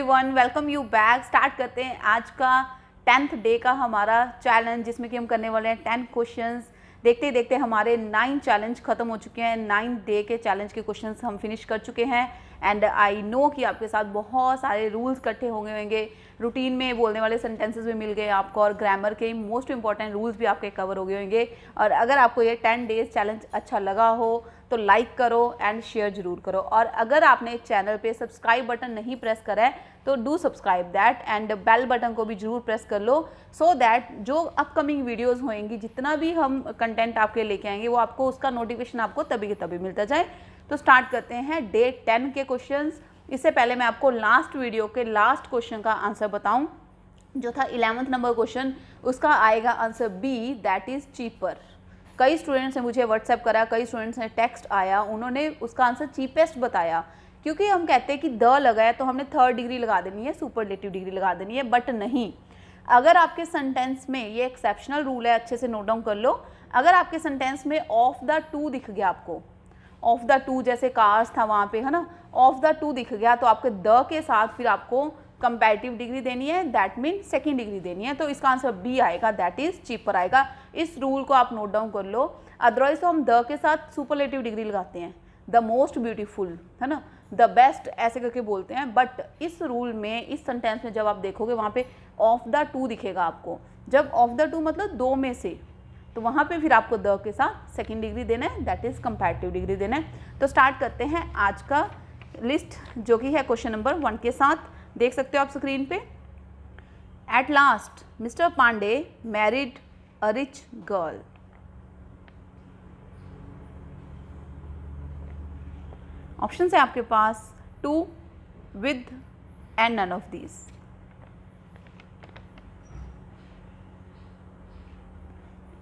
Everyone, welcome you back. Start करते हैं आज का 10th डे का हमारा चैलेंज, जिसमें कि हम करने वाले हैं 10 क्वेश्चंस। देखते ही देखते हमारे 9 चैलेंज खत्म हो चुके हैं। 9 डे के चैलेंज के क्वेश्चंस हम फिनिश कर चुके हैं। एंड आई नो कि आपके साथ बहुत सारे रूल्स इकट्ठे होंगे। रूटीन में बोलने वाले सेंटेंसेस भी मिल गए आपको, और ग्रामर के मोस्ट इंपॉर्टेंट रूल्स भी आपके कवर हो गए होंगे। और अगर आपको ये 10 डेज चैलेंज अच्छा लगा हो तो लाइक करो एंड शेयर जरूर करो। और अगर आपने चैनल पे सब्सक्राइब बटन नहीं प्रेस करा है तो do subscribe that, and bell button को भी जरूर प्रेस कर लो, सो दैट जो अपकमिंग वीडियोस होंगी, जितना भी हम कंटेंट आपके लेके आएंगे, वो आपको उसका नोटिफिकेशन आपको तभी के तभी मिलता जाए। तो स्टार्ट करते हैं डे 10 के क्वेश्चंस। इससे पहले मैं आपको लास्ट वीडियो के लास्ट क्वेश्चन का आंसर बताऊं, जो था 11th नंबर क्वेश्चन। उसका आएगा answer B, that is cheaper. कई स्टूडेंट्स ने मुझे व्हाट्सएप करा, कई स्टूडेंट्स ने टेक्स्ट आया, उन्होंने उसका आंसर चीपेस्ट बताया। क्योंकि हम कहते हैं कि द लगाया तो हमने 3rd डिग्री लगा देनी है, सुपरलेटिव डिग्री लगा देनी है, बट नहीं। अगर आपके सेंटेंस में, ये एक्सेप्शनल रूल है, अच्छे से नोट डाउन कर लो, अगर आपके सेंटेंस में ऑफ द टू दिख गया आपको, ऑफ द टू जैसे कार्स था वहाँ पे, है ना, ऑफ द टू दिख गया, तो आपके द के साथ फिर आपको कंपैरेटिव डिग्री देनी है, दैट मीन 2nd डिग्री देनी है। तो इसका आंसर बी आएगा, दैट इज चीपर आएगा। इस रूल को आप नोट डाउन कर लो। अदरवाइज तो हम द के साथ सुपरलेटिव डिग्री लगाते हैं, द मोस्ट ब्यूटीफुल, है ना, द बेस्ट, ऐसे करके बोलते हैं। बट इस रूल में, इस सेंटेंस में जब आप देखोगे वहाँ पे ऑफ द टू दिखेगा आपको। जब ऑफ द टू मतलब दो में से, तो वहाँ पे फिर आपको द के साथ 2nd डिग्री देना है, दैट इज कंपैरेटिव डिग्री देना है। तो स्टार्ट करते हैं आज का लिस्ट, जो कि है क्वेश्चन नंबर 1 के साथ। देख सकते हो आप स्क्रीन पे। At last Mister Pandey married a rich girl. Option है आपके पास two, with and none of these.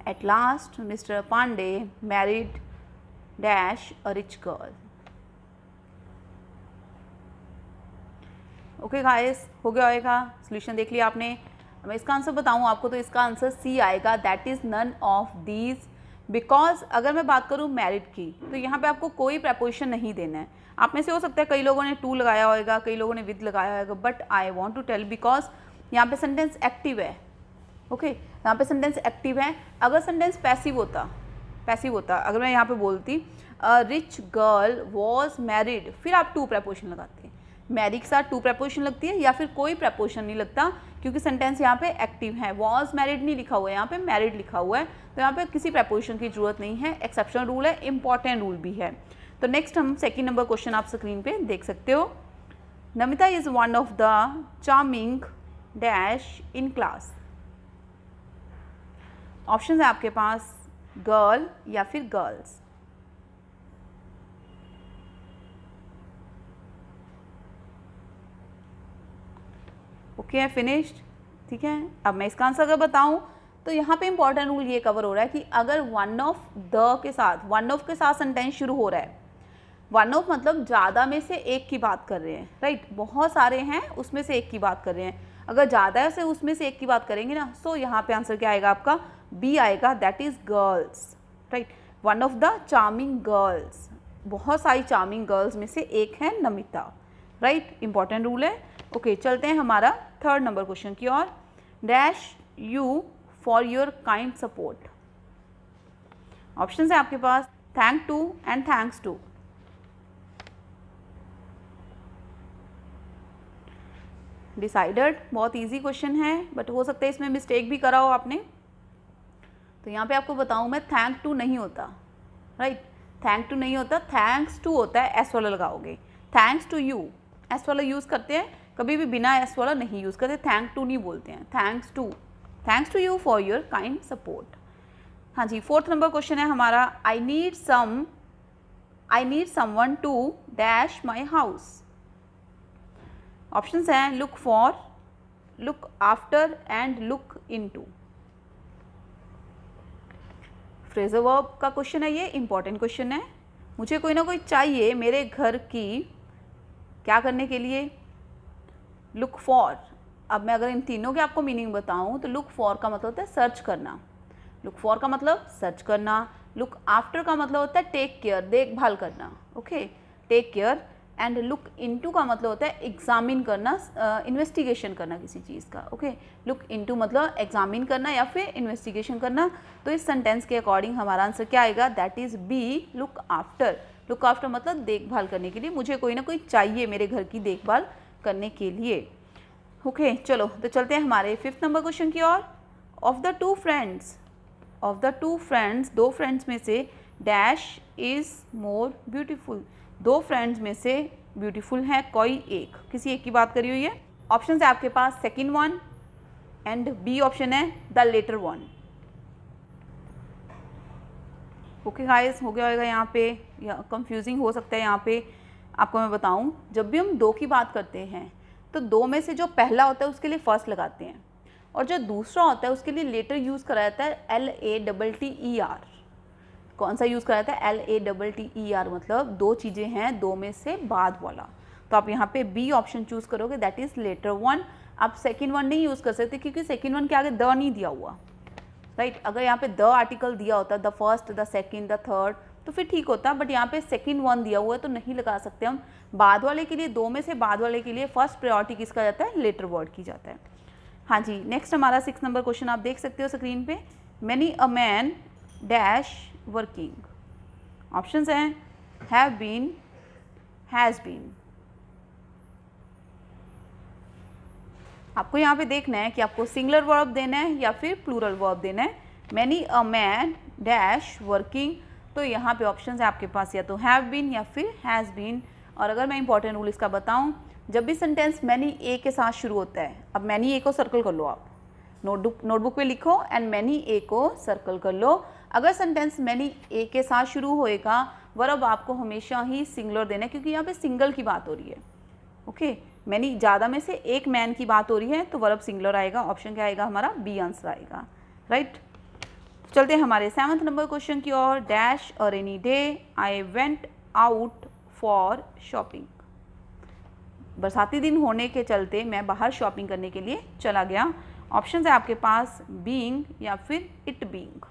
At last Mister Pandey married dash a rich girl. Okay guys, हो गया होगा, सोल्यूशन देख लिया आपने। मैं इसका आंसर बताऊं आपको, तो इसका आंसर सी आएगा, that is none of these. Because अगर मैं बात करूं मैरिड की, तो यहाँ पे आपको कोई प्रपोजिशन नहीं देना है। आप में से हो सकता है कई लोगों ने टू लगाया होगा, कई लोगों ने विद लगाया होगा, but I want to tell, because यहाँ पे सेंटेंस एक्टिव है। ओके, यहाँ पे सेंटेंस एक्टिव है। अगर सेंटेंस पैसिव होता, अगर मैं यहाँ पे बोलती रिच गर्ल वॉज मैरिड, फिर आप टू प्रपोजिशन लगाते हैं। मैरी के साथ टू प्रपोजिशन लगती है, या फिर कोई प्रपोजिशन नहीं लगता, क्योंकि सेंटेंस यहाँ पे एक्टिव है। वॉज मैरिड नहीं लिखा हुआ है, यहाँ पे मैरिड लिखा हुआ है, तो यहाँ पे किसी प्रपोजिशन की जरूरत नहीं है। एक्सेप्शनल रूल है, इंपॉर्टेंट रूल भी है। तो नेक्स्ट हम 2nd नंबर क्वेश्चन आप स्क्रीन पे देख सकते हो। Namita is one of the charming dash in class. Option है आपके पास गर्ल या फिर गर्ल्स। Okay, finished. ठीक है, अब मैं इसका आंसर अगर बताऊं, तो यहाँ पे इंपॉर्टेंट रूल ये कवर हो रहा है कि अगर वन ऑफ द के साथ, वन ऑफ के साथ सेंटेंस शुरू हो रहा है, वन ऑफ मतलब ज़्यादा में से एक की बात कर रहे हैं, राइट, बहुत सारे हैं उसमें से एक की बात कर रहे हैं। अगर ज़्यादा से उसमें से एक की बात करेंगे ना, सो यहाँ पे आंसर क्या आएगा आपका, बी आएगा, that is girls, right. One of the charming girls, बहुत सारी चार्मिंग गर्ल्स में से एक है नमिता, राइट, इंपॉर्टेंट रूल है। ओके, चलते हैं हमारा 3rd नंबर क्वेश्चन की ओर। Dash you for your kind support. Option है आपके पास thank to and thanks to. Decided, बहुत इजी क्वेश्चन है, बट हो सकता है इसमें मिस्टेक भी करा हो आपने। तो यहाँ पे आपको बताऊँ मैं, थैंक टू नहीं होता, राइट, थैंक टू नहीं होता, थैंक्स टू होता है। एस वाला लगाओगे, थैंक्स टू यू, एस वाला यूज़ करते हैं, कभी भी बिना एस वाला नहीं यूज़ करते, थैंक टू नहीं बोलते हैं, thanks to you for your kind support. हाँ जी, 4th नंबर क्वेश्चन है हमारा। I need someone to dash my house. Options हैं look for, look after and look into. Phrasal verb का क्वेश्चन है ये, इंपॉर्टेंट क्वेश्चन है। मुझे कोई ना कोई चाहिए मेरे घर की क्या करने के लिए, लुक फॉर। अब मैं अगर इन तीनों के आपको मीनिंग बताऊं, तो लुक फॉर का मतलब होता है सर्च करना, लुक फॉर का मतलब सर्च करना। लुक आफ्टर का मतलब होता है टेक केयर, देखभाल करना। Okay, take care, and look into का मतलब होता है एग्जामिन करना, इन्वेस्टिगेशन करना किसी चीज़ का। ओके, लुक इनटू मतलब एग्जामिन करना या फिर इन्वेस्टिगेशन करना। तो इस सेंटेंस के अकॉर्डिंग हमारा आंसर क्या आएगा, that is B, look after. Look after मतलब देखभाल करने के लिए, मुझे कोई ना कोई चाहिए मेरे घर की देखभाल करने के लिए। ओके चलो तो चलते हैं हमारे 5th नंबर क्वेश्चन की ओर। ऑफ द टू फ्रेंड्स, दो फ्रेंड्स में से डैश इज़ मोर ब्यूटीफुल। दो फ्रेंड्स में से ब्यूटीफुल है कोई एक, किसी एक की बात करी हुई है। ऑप्शन है आपके पास second one and B option है the latter one. Okay guys, हो गया होगा यहाँ पे, या कंफ्यूजिंग हो सकता है यहाँ पे। आपको मैं बताऊँ, जब भी हम दो की बात करते हैं तो दो में से जो पहला होता है उसके लिए फर्स्ट लगाते हैं, और जो दूसरा होता है उसके लिए लेटर यूज़ करा जाता है LATTER। कौन सा यूज़ करा जाता है, LATTER, मतलब दो चीज़ें हैं दो में से बाद वाला। तो आप यहाँ पे बी ऑप्शन चूज़ करोगे, दैट इज़ लेटर वन। आप सेकेंड वन नहीं यूज़ कर सकते क्योंकि सेकेंड वन के आगे द नहीं दिया हुआ, राइट। अगर यहाँ पे द आर्टिकल दिया होता, the first, the second, the third, तो फिर ठीक होता, बट यहाँ पे सेकेंड वन दिया हुआ है तो नहीं लगा सकते हम। बाद वाले के लिए, दो में से बाद वाले के लिए फर्स्ट प्रायोरिटी किसका जाता है, लेटर वर्ड की जाता है। हाँ जी, नेक्स्ट हमारा 6 नंबर क्वेश्चन आप देख सकते हो स्क्रीन पे। Many a man dash working. Options हैं हैव बीन, हैज़ बीन। आपको यहाँ पे देखना है कि आपको सिंगुलर वर्ब देना है या फिर प्लूरल वर्ब देना है। Many a man dash working, तो यहाँ पे ऑप्शन है आपके पास या तो हैव बीन या फिर हैज़ बीन। और अगर मैं इंपॉर्टेंट रूल इसका बताऊँ, जब भी सेंटेंस मैनी ए के साथ शुरू होता है, अब मैनी ए को सर्कल कर लो, आप नोटबुक पे लिखो एंड मैनी ए को सर्कल कर लो। अगर सेंटेंस मैनी ए के साथ शुरू होएगा, वर्ब आपको हमेशा ही सिंगुलर देना है क्योंकि यहाँ पे सिंगल की बात हो रही है। ओके, मैनी ज़्यादा में से एक मैन की बात हो रही है तो वर्ब सिंगुलर आएगा। ऑप्शन क्या आएगा हमारा, बी आंसर आएगा, राइट। चलते हैं हमारे 7th नंबर क्वेश्चन की ओर। Dash a rainy day I went out for shopping. बरसाती दिन होने के चलते मैं बाहर शॉपिंग करने के लिए चला गया। ऑप्शन है आपके पास बीइंग या फिर इट बीइंग।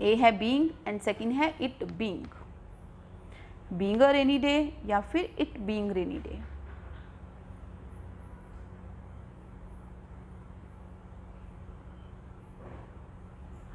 ए है बीइंग एंड सेकंड है it being. Being a rainy day या फिर इट बीइंग रेनी डे।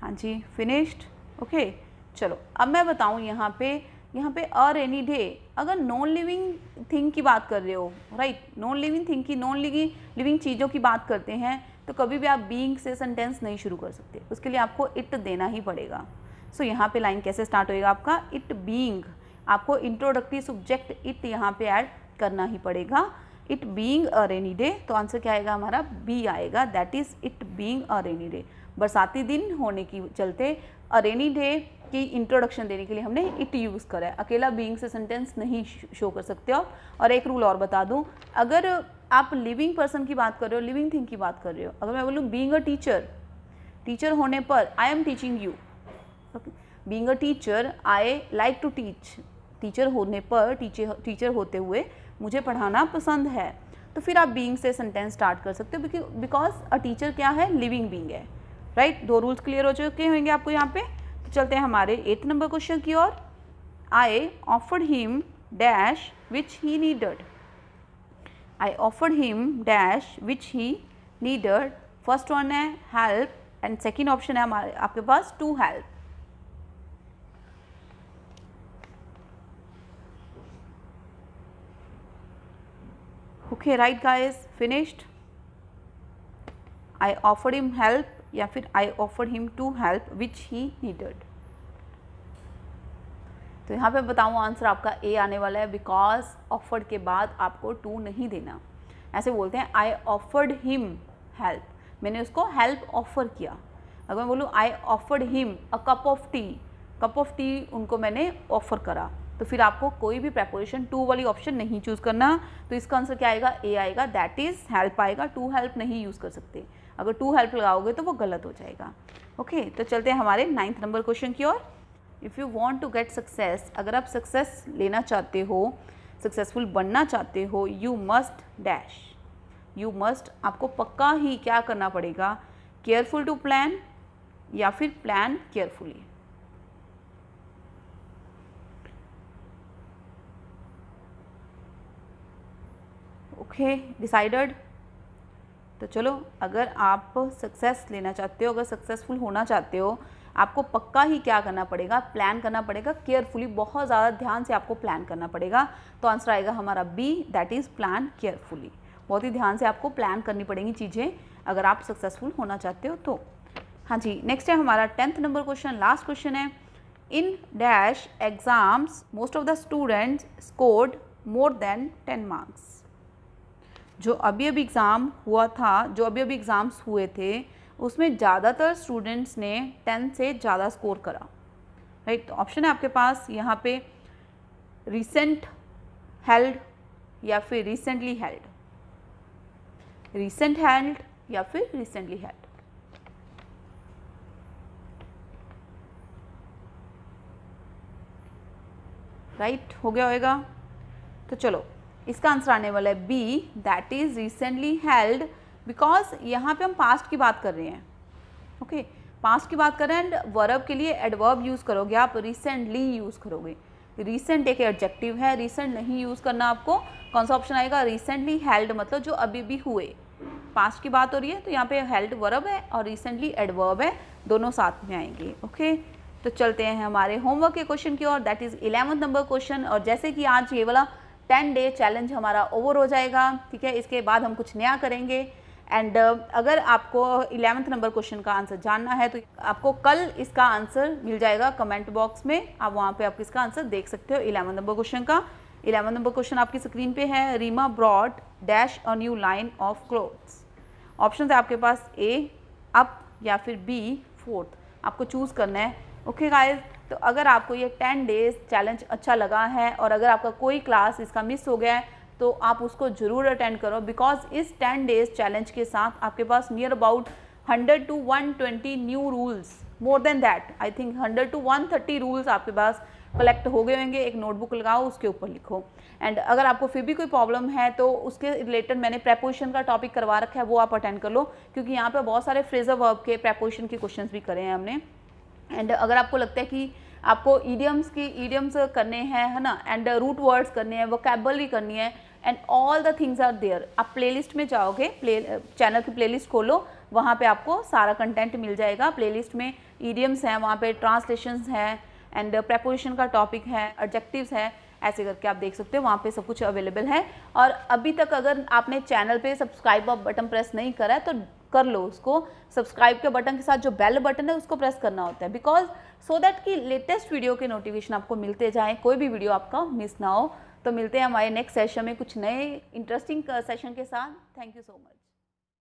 हाँ जी, फिनिश्ड। ओके चलो, अब मैं बताऊँ यहाँ पे अ रेनी डे, अगर नॉन लिविंग थिंग की बात कर रहे हो, राइट, नॉन लिविंग थिंग की, नॉन लिविंग चीज़ों की बात करते हैं, तो कभी भी आप बीइंग से सेंटेंस नहीं शुरू कर सकते, उसके लिए आपको इट देना ही पड़ेगा। सो यहाँ पे लाइन कैसे स्टार्ट होएगा आपका, इट बीइंग। आपको इंट्रोडक्टरी सब्जेक्ट इट यहाँ पे ऐड करना ही पड़ेगा। It being a rainy day, तो आंसर क्या आएगा हमारा, बी आएगा, that is it being a rainy day. बरसाती दिन होने की चलते अ रेनी डे की इंट्रोडक्शन देने के लिए हमने इट यूज़ करा है। अकेला बीइंग से सेंटेंस नहीं शो कर सकते हो। और एक रूल और बता दूं, अगर आप लिविंग पर्सन की बात कर रहे हो, लिविंग थिंग की बात कर रहे हो, अगर मैं बोलूँ बीइंग अ टीचर होने पर I am teaching you. Being a teacher I like to teach. Teacher होने पर, टीचर होते हुए मुझे पढ़ाना पसंद है, तो फिर आप बीइंग से सेंटेंस स्टार्ट कर सकते हो बिकॉज अ टीचर क्या है, लिविंग बीइंग है, राइट। दो रूल्स क्लियर हो चुके होंगे आपको यहाँ पे। तो चलते हैं हमारे 8th नंबर क्वेश्चन की ओर। I offered him dash which he needed. I offered him dash which he needed. First one है हेल्प एंड सेकेंड ऑप्शन है हमारे आपके पास to help. Okay right guys, finished. I offered him help या फिर I offered him to help which he needed. तो यहाँ पे बताऊँ आंसर आपका ए आने वाला है, बिकॉज ऑफर्ड के बाद आपको टू नहीं देना। ऐसे बोलते हैं आई ऑफर्ड हिम हेल्प, मैंने उसको हेल्प ऑफर किया। अगर मैं बोलूँ आई offered him a cup of T उनको मैंने ऑफर करा, तो फिर आपको कोई भी प्रेपोजिशन टू वाली ऑप्शन नहीं चूज़ करना। तो इसका आंसर क्या आएगा, ए आएगा, दैट इज़ हेल्प आएगा। टू हेल्प नहीं यूज़ कर सकते, अगर टू हेल्प लगाओगे तो वो गलत हो जाएगा। ओके तो चलते हैं हमारे 9th नंबर क्वेश्चन की ओर। If you want to get success, अगर आप सक्सेस लेना चाहते हो, सक्सेसफुल बनना चाहते हो, you must dash. You must आपको पक्का ही क्या करना पड़ेगा, केयरफुल टू प्लान या फिर प्लान केयरफुली। Okay, decided. तो चलो, अगर आप सक्सेस लेना चाहते हो, अगर सक्सेसफुल होना चाहते हो, आपको पक्का ही क्या करना पड़ेगा, प्लान करना पड़ेगा केयरफुली, बहुत ज़्यादा ध्यान से आपको प्लान करना पड़ेगा। तो आंसर आएगा हमारा B, that is plan carefully. बहुत ही ध्यान से आपको प्लान करनी पड़ेंगी चीज़ें अगर आप सक्सेसफुल होना चाहते हो तो। हाँ जी, नेक्स्ट है हमारा 10th number question, last question है। In dash exams most of the students scored more than 10 marks. जो अभी अभी एग्ज़ाम हुआ था, जो अभी अभी एग्ज़ाम्स हुए थे, उसमें ज़्यादातर स्टूडेंट्स ने 10 से ज़्यादा स्कोर करा, राइट। तो ऑप्शन है आपके पास यहाँ पे रिसेंट हेल्ड या फिर रिसेंटली हेल्ड, रिसेंट हेल्ड या फिर रिसेंटली हेल्ड। राइट, हो गया होगा। तो चलो, इसका आंसर आने वाला है B, that is recently held, because यहाँ पे हम पास्ट की बात कर रहे हैं। ओके, पास्ट की बात कर रहे हैं एंड वर्ब के लिए एडवर्ब यूज़ करोगे आप, रिसेंटली यूज़ करोगे। रिसेंट एक एडजेक्टिव है, रिसेंट नहीं यूज़ करना आपको। कौन सा ऑप्शन आएगा, रिसेंटली हेल्ड, मतलब जो अभी भी हुए, पास्ट की बात हो रही है तो यहाँ पे हेल्ड वर्ब है और रिसेंटली एडवर्ब है, दोनों साथ में आएंगे। ओके, तो चलते हैं हमारे होमवर्क के क्वेश्चन की ओर, that is 11th number question. और जैसे कि आज ये वाला 10 डे चैलेंज हमारा ओवर हो जाएगा, ठीक है, इसके बाद हम कुछ नया करेंगे। एंड अगर आपको 11th नंबर क्वेश्चन का आंसर जानना है तो आपको कल इसका आंसर मिल जाएगा कमेंट बॉक्स में, आप वहाँ पे आप इसका आंसर देख सकते हो 11 नंबर क्वेश्चन का। 11 नंबर क्वेश्चन आपकी स्क्रीन पे है। Reema broad dash a new line of clothes. Option है आपके पास ए अप या फिर बी फोर्थ, आपको चूज़ करना है। ओके गाइज, तो अगर आपको ये 10 डेज चैलेंज अच्छा लगा है और अगर आपका कोई क्लास इसका मिस हो गया है तो आप उसको ज़रूर अटेंड करो, बिकॉज इस 10 डेज चैलेंज के साथ आपके पास near about 100 to 120 new rules, more than that I think 100 to 130 rules आपके पास कलेक्ट हो गए होंगे। एक नोटबुक लगाओ, उसके ऊपर लिखो। एंड अगर आपको फिर भी कोई प्रॉब्लम है तो उसके रिलेटेड मैंने प्रेपोजिशन का टॉपिक करवा रखा है, वो आप अटेंड कर लो, क्योंकि यहाँ पे बहुत सारे फ्रेजर वर्ब के प्रेपोजिशन के क्वेश्चंस भी करे हैं हमने। एंड अगर आपको लगता है कि आपको ईडियम्स करने हैं, है ना, एंड रूट वर्ड्स करने हैं, वोकैबुलरी करनी है, and all the things are there. आप प्लेलिस्ट में जाओगे, चैनल की प्लेलिस्ट खोलो, वहाँ पे आपको सारा कंटेंट मिल जाएगा। प्लेलिस्ट में ईडियम्स हैं, वहाँ पे ट्रांसलेशंस हैं, एंड प्रेपोजिशन का टॉपिक है, एडजेक्टिव्स है, ऐसे करके आप देख सकते हो, वहाँ पे सब कुछ अवेलेबल है। और अभी तक अगर आपने चैनल पे सब्सक्राइब बटन प्रेस नहीं करा है तो कर लो उसको। सब्सक्राइब के बटन के साथ जो बेल बटन है उसको प्रेस करना होता है, बिकॉज सो दैट कि लेटेस्ट वीडियो के नोटिफिकेशन आपको मिलते जाएं, कोई भी वीडियो आपका मिस ना हो। तो मिलते हैं हमारे नेक्स्ट सेशन में कुछ नए इंटरेस्टिंग सेशन के साथ। Thank you so much.